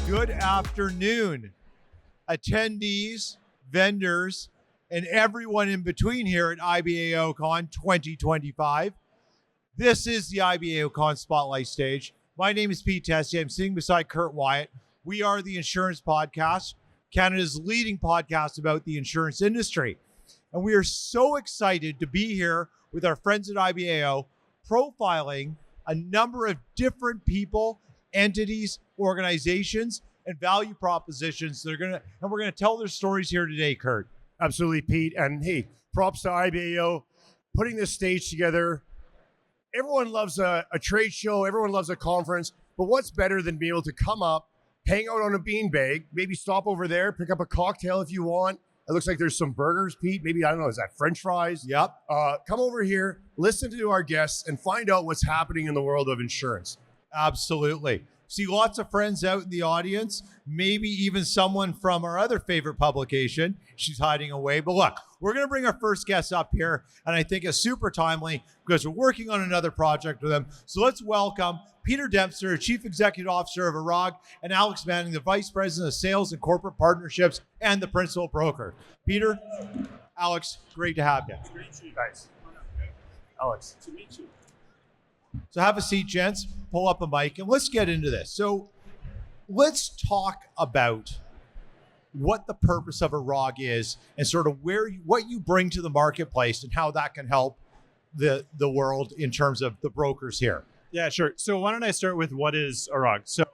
Good afternoon, attendees, vendors, and everyone in between here at IBAOCon 2025. This is the IBAOCon Spotlight Stage. My name is Pete Tessier. I'm sitting beside Curt Wyatt. We are the Insurance Podcast, Canada's leading podcast about the insurance industry. And we are so excited to be here with our friends at IBAO, profiling a number of different people, entities, organizations, and value propositions we're going to tell their stories here today, Curt. Absolutely, Pete. And hey, props to IBAO putting this stage together. Everyone loves a trade show. Everyone loves a conference. But what's better than being able to come up, hang out on a beanbag, maybe stop over there, pick up a cocktail if you want. It looks like there's some burgers, Pete. Maybe, I don't know, is that French fries? Yep. Come over here, listen to our guests, and find out what's happening in the world of insurance. Absolutely. See lots of friends out in the audience, maybe even someone from our other favorite publication. She's hiding away. But look, we're going to bring our first guest up here, and I think it's super timely because we're working on another project with them. So let's welcome Peter Dempster, Chief Executive Officer of ARAG, and Alex Manning, the Vice President of Sales and Corporate Partnerships and the Principal Broker. Peter, Alex, great to have you. Great to meet you guys. Alex. To meet you. So have a seat, gents. Pull up a mic and let's get into this. So let's talk about what the purpose of ARAG is and sort of what you bring to the marketplace and how that can help the world in terms of the brokers here. Yeah, sure. So why don't I start with what is ARAG? So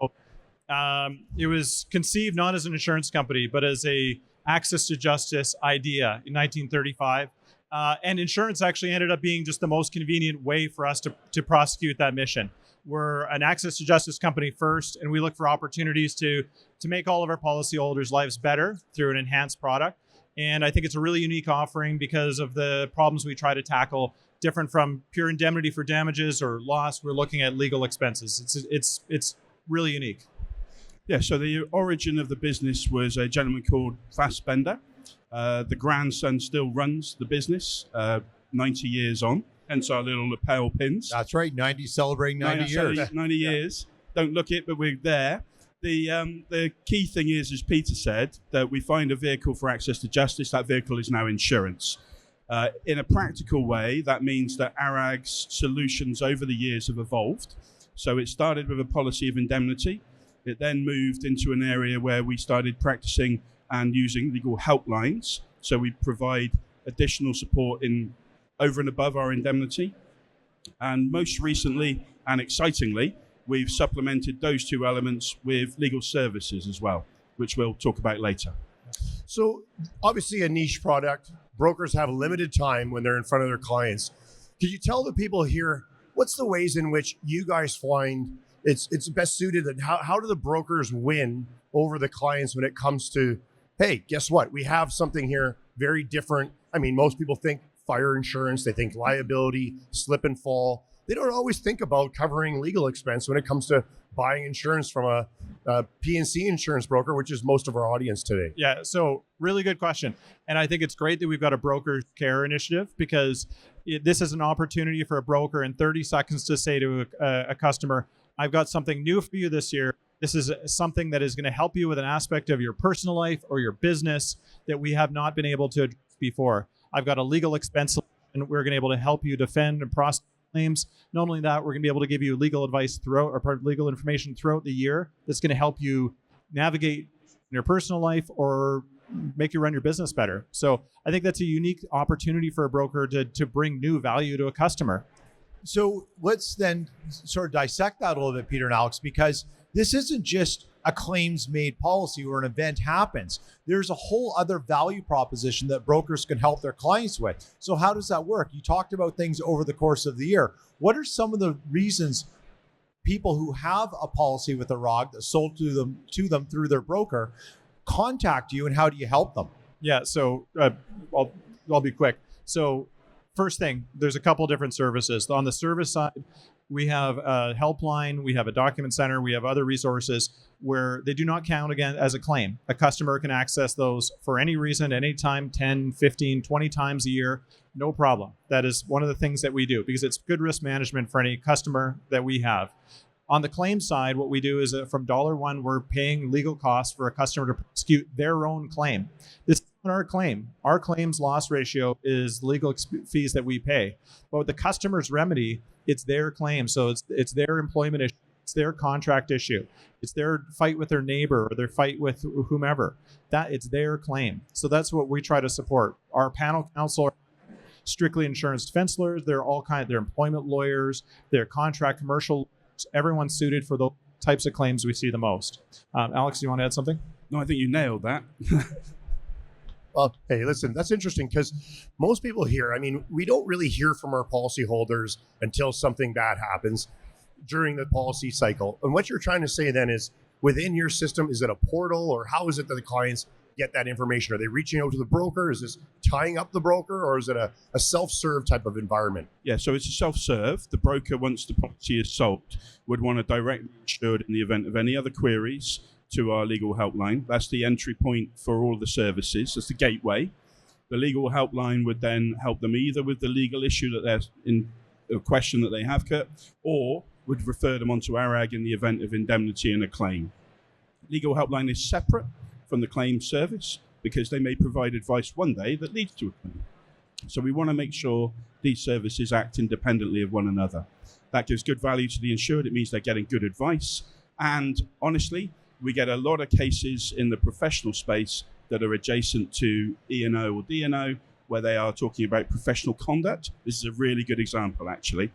it was conceived not as an insurance company, but as a access to justice idea in 1935. And insurance actually ended up being just the most convenient way for us to prosecute that mission. We're an access to justice company first, and we look for opportunities to make all of our policyholders' lives better through an enhanced product. And I think it's a really unique offering because of the problems we try to tackle, different from pure indemnity for damages or loss. We're looking at legal expenses. It's really unique. Yeah, so the origin of the business was a gentleman called Fassbender. The grandson still runs the business, 90 years on, hence our little lapel pins. That's right, 90, celebrating 90 years. 90 years. Don't look it, but we're there. The key thing is, as Peter said, that we find a vehicle for access to justice. That vehicle is now insurance. In a practical way, that means that ARAG's solutions over the years have evolved. So it started with a policy of indemnity. It then moved into an area where we started practicing and using legal helplines. So we provide additional support over and above our indemnity. And most recently and excitingly, we've supplemented those two elements with legal services as well, which we'll talk about later. So obviously a niche product. Brokers have limited time when they're in front of their clients. Could you tell the people here, what's the ways in which you guys find it's best suited, and how do the brokers win over the clients when it comes to, hey, guess what? We have something here very different. I mean, most people think fire insurance, they think liability, slip and fall. They don't always think about covering legal expense when it comes to buying insurance from a P&C insurance broker, which is most of our audience today. Yeah, so really good question. And I think it's great that we've got a broker care initiative because this is an opportunity for a broker in 30 seconds to say to a customer, I've got something new for you this year. This is something that is going to help you with an aspect of your personal life or your business that we have not been able to address before. I've got a legal expense, and we're going to be able to help you defend and prosecute claims. Not only that, we're going to be able to give you legal advice legal information throughout the year that's going to help you navigate your personal life or make you run your business better. So I think that's a unique opportunity for a broker to bring new value to a customer. So let's then sort of dissect that a little bit, Peter and Alex, because this isn't just a claims-made policy where an event happens. There's a whole other value proposition that brokers can help their clients with. So how does that work? You talked about things over the course of the year. What are some of the reasons people who have a policy with ARAG that's sold to them through their broker contact you, and how do you help them? Yeah, so I'll be quick. So first thing, there's a couple different services. On the service side, we have a helpline, we have a document center, we have other resources where they do not count again as a claim. A customer can access those for any reason, anytime, 10, 15, 20 times a year, no problem. That is one of the things that we do because it's good risk management for any customer that we have. On the claim side, what we do is from $1, we're paying legal costs for a customer to prosecute their own claim. This is not our claim. Our claims loss ratio is legal fees that we pay. But with the customer's remedy, it's their claim. So it's their employment issue. It's their contract issue. It's their fight with their neighbor or their fight with whomever. That it's their claim. So that's what we try to support. Our panel counsel are strictly insurance defense lawyers. They're all they're employment lawyers. They're contract commercial lawyers. Everyone's suited for those types of claims we see the most. Alex, do you want to add something? No, I think you nailed that. Well, hey, listen, that's interesting because most people here, I mean, we don't really hear from our policyholders until something bad happens during the policy cycle. And what you're trying to say then is within your system, is it a portal or how is it that the clients get that information? Are they reaching out to the broker? Is this tying up the broker or is it a self-serve type of environment? Yeah, so it's a self-serve. The broker, once the policy is sold, would want to direct the insured in the event of any other queries to our legal helpline. That's the entry point for all the services. That's the gateway. The legal helpline would then help them either with the legal issue that they're in, a question that they have, Curt, or would refer them onto ARAG in the event of indemnity and a claim. Legal helpline is separate from the claim service because they may provide advice one day that leads to a claim. So we want to make sure these services act independently of one another. That gives good value to the insured. It means they're getting good advice. And honestly, we get a lot of cases in the professional space that are adjacent to E&O or D&O where they are talking about professional conduct. This is a really good example, actually,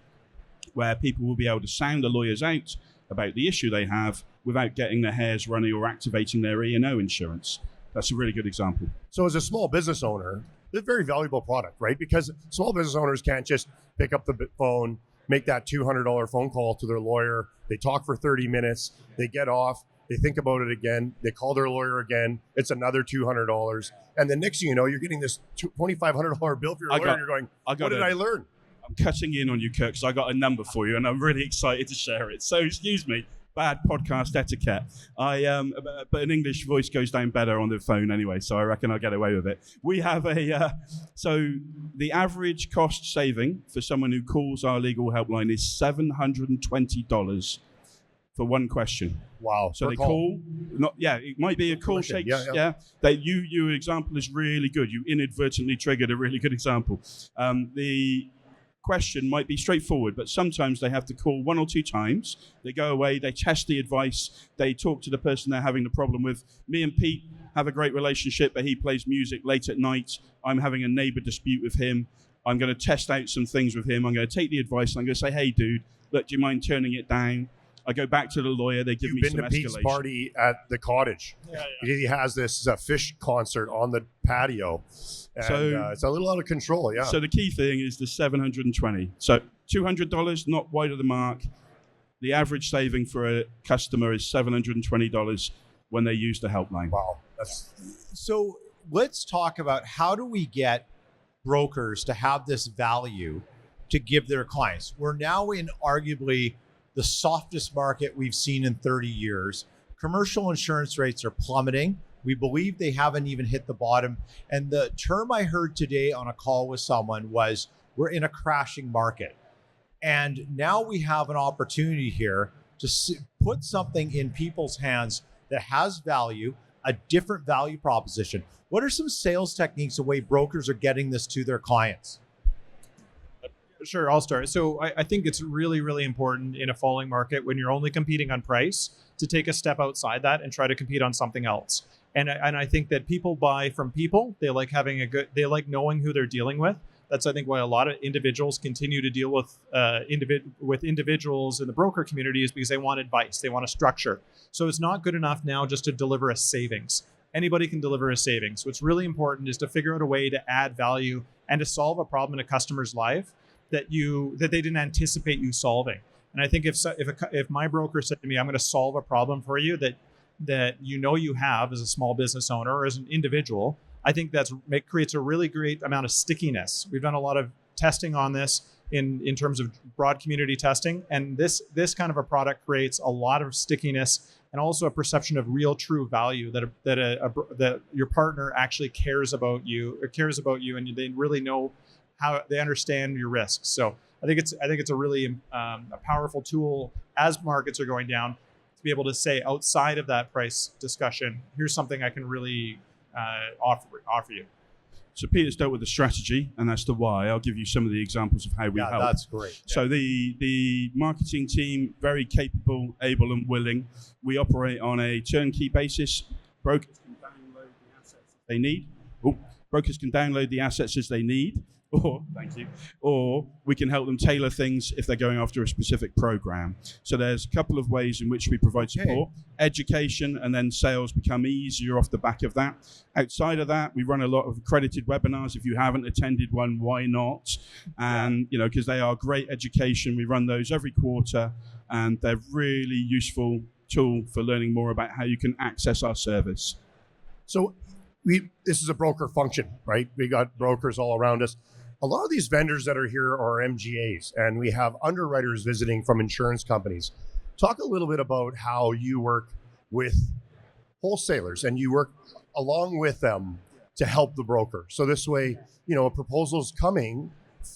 where people will be able to sound the lawyers out about the issue they have without getting their hairs running or activating their E&O insurance. That's a really good example. So as a small business owner, it's a very valuable product, right? Because small business owners can't just pick up the phone, make that $200 phone call to their lawyer. They talk for 30 minutes, they get off, they think about it again, they call their lawyer again, it's another $200. And then next thing you know, you're getting this $2,500 bill for your lawyer and you're going, what did I learn? I'm cutting in on you, Curt, because I got a number for you and I'm really excited to share it. So excuse me, bad podcast etiquette. But an English voice goes down better on the phone anyway, so I reckon I'll get away with it. We have so the average cost saving for someone who calls our legal helpline is $720 for one question. Wow. So they call, it might be a call shake. Yeah. Your example is really good. You inadvertently triggered a really good example. The question might be straightforward, but sometimes they have to call one or two times. They go away, they test the advice, they talk to the person they're having the problem with. Me and Pete have a great relationship, but he plays music late at night. I'm having a neighbor dispute with him. I'm going to test out some things with him. I'm going to take the advice and I'm going to say, hey, dude, look, do you mind turning it down? I go back to the lawyer. They give me some escalation. You've been to Pete's party at the cottage. Yeah. He has this fish concert on the patio. And, so it's a little out of control, yeah. So the key thing is the $720. So $200, not wide of the mark. The average saving for a customer is $720 when they use the helpline. Wow. So let's talk about how do we get brokers to have this value to give their clients. We're now in arguably the softest market we've seen in 30 years. Commercial insurance rates are plummeting. We believe they haven't even hit the bottom. And the term I heard today on a call with someone was, we're in a crashing market. And now we have an opportunity here to put something in people's hands that has value, a different value proposition. What are some sales techniques, the way brokers are getting this to their clients? Sure, I'll start. So I think it's really, really important in a falling market when you're only competing on price to take a step outside that and try to compete on something else. And I think that people buy from people. They like having they like knowing who they're dealing with. That's, I think, why a lot of individuals continue to deal with individuals in the broker community, is because they want advice, they want a structure. So it's not good enough now just to deliver a savings. Anybody can deliver a savings. What's really important is to figure out a way to add value and to solve a problem in a customer's life that they didn't anticipate you solving. And I think if my broker said to me, I'm going to solve a problem for you that you have as a small business owner or as an individual, I think creates a really great amount of stickiness. We've done a lot of testing on this in terms of broad community testing, and this kind of a product creates a lot of stickiness and also a perception of real, true value that your partner actually cares about you, and they really know how they understand your risks. So I think it's a really a powerful tool as markets are going down to be able to say outside of that price discussion, here's something I can really offer you. So Peter's dealt with the strategy, and that's the why. I'll give you some of the examples of how we help. That's great. So the marketing team, very capable, able, and willing. We operate on a turnkey basis. Brokers can download the assets they need. Brokers can download the assets as they need, or we can help them tailor things if they're going after a specific program. So there's a couple of ways in which we provide support. Education, and then sales become easier off the back of that. Outside of that, we run a lot of accredited webinars. If you haven't attended one, why not? And because they are great education. We run those every quarter, and they're really useful tool for learning more about how you can access our service. So this is a broker function, right? We got brokers all around us. A lot of these vendors that are here are MGAs, and we have underwriters visiting from insurance companies. Talk a little bit about how you work with wholesalers and you work along with them to help the broker. So this way, a proposal's coming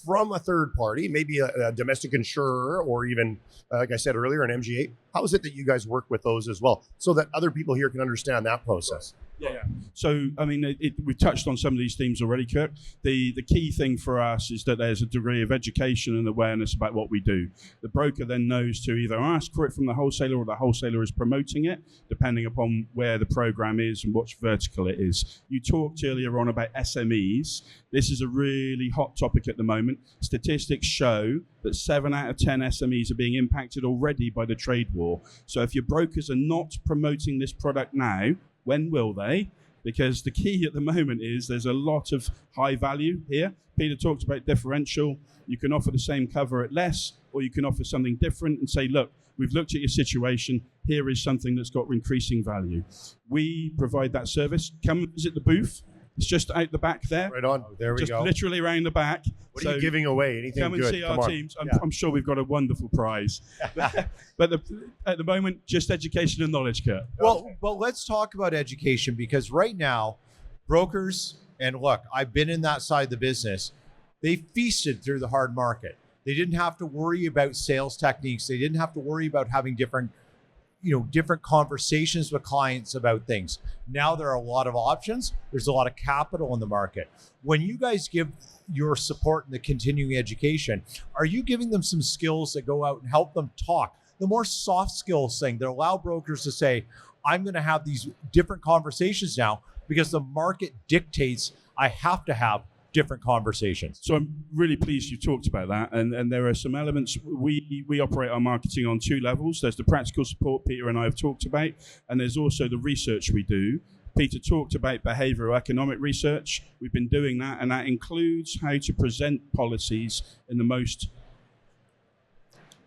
from a third party, maybe a domestic insurer, or even, like I said earlier, an MGA. How is it that you guys work with those as well, so that other people here can understand that process? Yeah. So, I mean, we've touched on some of these themes already, Curt. The key thing for us is that there's a degree of education and awareness about what we do. The broker then knows to either ask for it from the wholesaler, or the wholesaler is promoting it, depending upon where the program is and which vertical it is. You talked earlier on about SMEs. This is a really hot topic at the moment. Statistics show that 7 out of 10 SMEs are being impacted already by the trade war. So if your brokers are not promoting this product now, when will they? Because the key at the moment is there's a lot of high value here. Peter talked about differential. You can offer the same cover at less, or you can offer something different and say, look, we've looked at your situation. Here is something that's got increasing value. We provide that service. Come visit the booth. It's just out the back there. Right on. There we just go. Literally around the back. What are you giving away? Anything come and good? see our teams. I'm sure we've got a wonderful prize. But at the moment, just education and knowledge, Curt. Well, let's talk about education, because right now, brokers, and look, I've been in that side of the business, they feasted through the hard market. They didn't have to worry about sales techniques. They didn't have to worry about having different conversations with clients about things. Now there are a lot of options. There's a lot of capital in the market. When you guys give your support in the continuing education, are you giving them some skills that go out and help them talk? The more soft skills thing that allow brokers to say, I'm going to have these different conversations now because the market dictates I have to have different conversations. So I'm really pleased you talked about that, and there are some elements. We operate our marketing on 2 levels. There's the practical support Peter and I have talked about, and there's also the research we do. Peter talked about behavioral economic research. We've been doing that, and that includes how to present policies in the most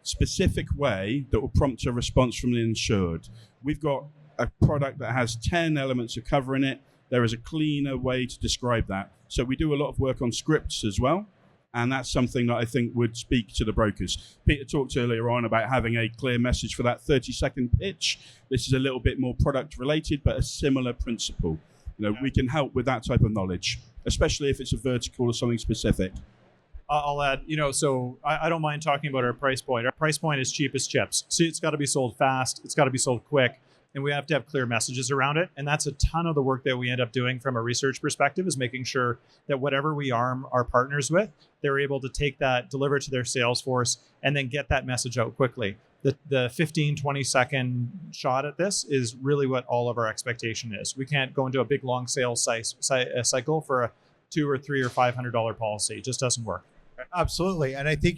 specific way that will prompt a response from the insured. We've got a product that has 10 elements of cover in it. There is a cleaner way to describe that. So we do a lot of work on scripts as well, and that's something that I think would speak to the brokers. Peter talked earlier on about having a clear message for that 30-second pitch. This is a little bit more product related, but a similar principle. We can help with that type of knowledge, especially if it's a vertical or something specific. I'll add, so I don't mind talking about our price point. Our price point is cheap as chips. So it's got to be sold fast. It's got to be sold quick. And we have to have clear messages around it. And that's a ton of the work that we end up doing from a research perspective, is making sure that whatever we arm our partners with, they're able to take that, deliver it to their sales force, and then get that message out quickly. The 15, 20-second shot at this is really what all of our expectation is. We can't go into a big, long sales cycle for a $200 or $300 or $500 policy. It just doesn't work. Absolutely. And I think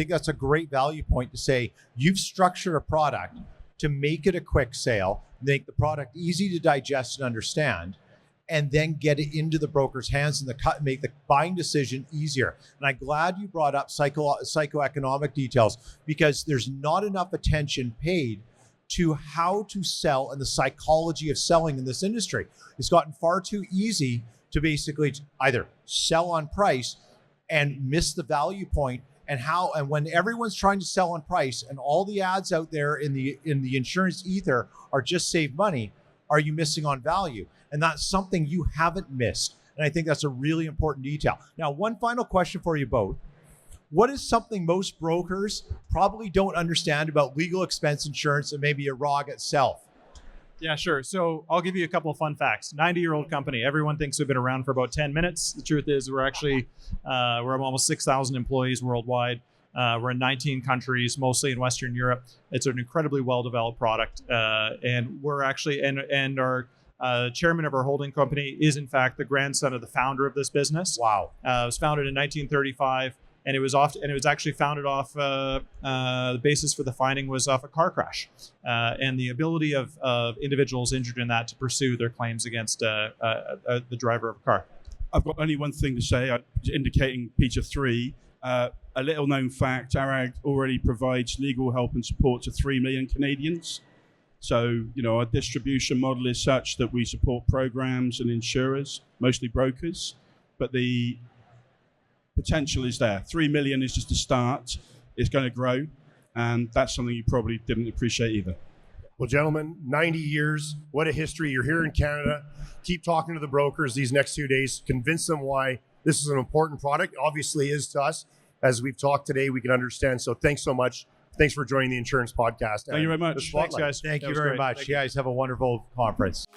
that's a great value point to say you've structured a product to make it a quick sale, make the product easy to digest and understand, and then get it into the broker's hands and make the buying decision easier. And I'm glad you brought up psychoeconomic details, because there's not enough attention paid to how to sell and the psychology of selling in this industry. It's gotten far too easy to basically either sell on price and miss the value point. And when everyone's trying to sell on price and all the ads out there in the insurance ether are just save money, are you missing on value? And that's something you haven't missed. And I think that's a really important detail. Now, one final question for you both. what is something most brokers probably don't understand about legal expense insurance and maybe ARAG itself? Yeah, sure. So I'll give you a couple of fun facts. 90-year-old company. Everyone thinks we've been around for about 10 minutes. The truth is we're actually, we're almost 6,000 employees worldwide. We're in 19 countries, mostly in Western Europe. It's an incredibly well-developed product. And we're actually, and our chairman of our holding company is in fact the grandson of the founder of this business. Wow. It was founded in 1935. And it was actually founded off the basis for the finding was off a car crash, and the ability of individuals injured in that to pursue their claims against the driver of a car. I've got only one thing to say, indicating Peter 3. A little known fact, ARAG already provides legal help and support to 3 million Canadians. So, our distribution model is such that we support programs and insurers, mostly brokers, but the potential is there. 3 million is just a start. It's going to grow, and that's something you probably didn't appreciate either. Well, gentlemen, 90 years. What a history. You're here in Canada. Keep talking to the brokers these next 2 days. Convince them why this is an important product. Obviously is to us. As we've talked today, we can understand. So thanks so much. Thanks for joining the Insurance Podcast. Thank you very much. Thanks, guys. Thank That you was very great. much. Thank You guys have a wonderful conference.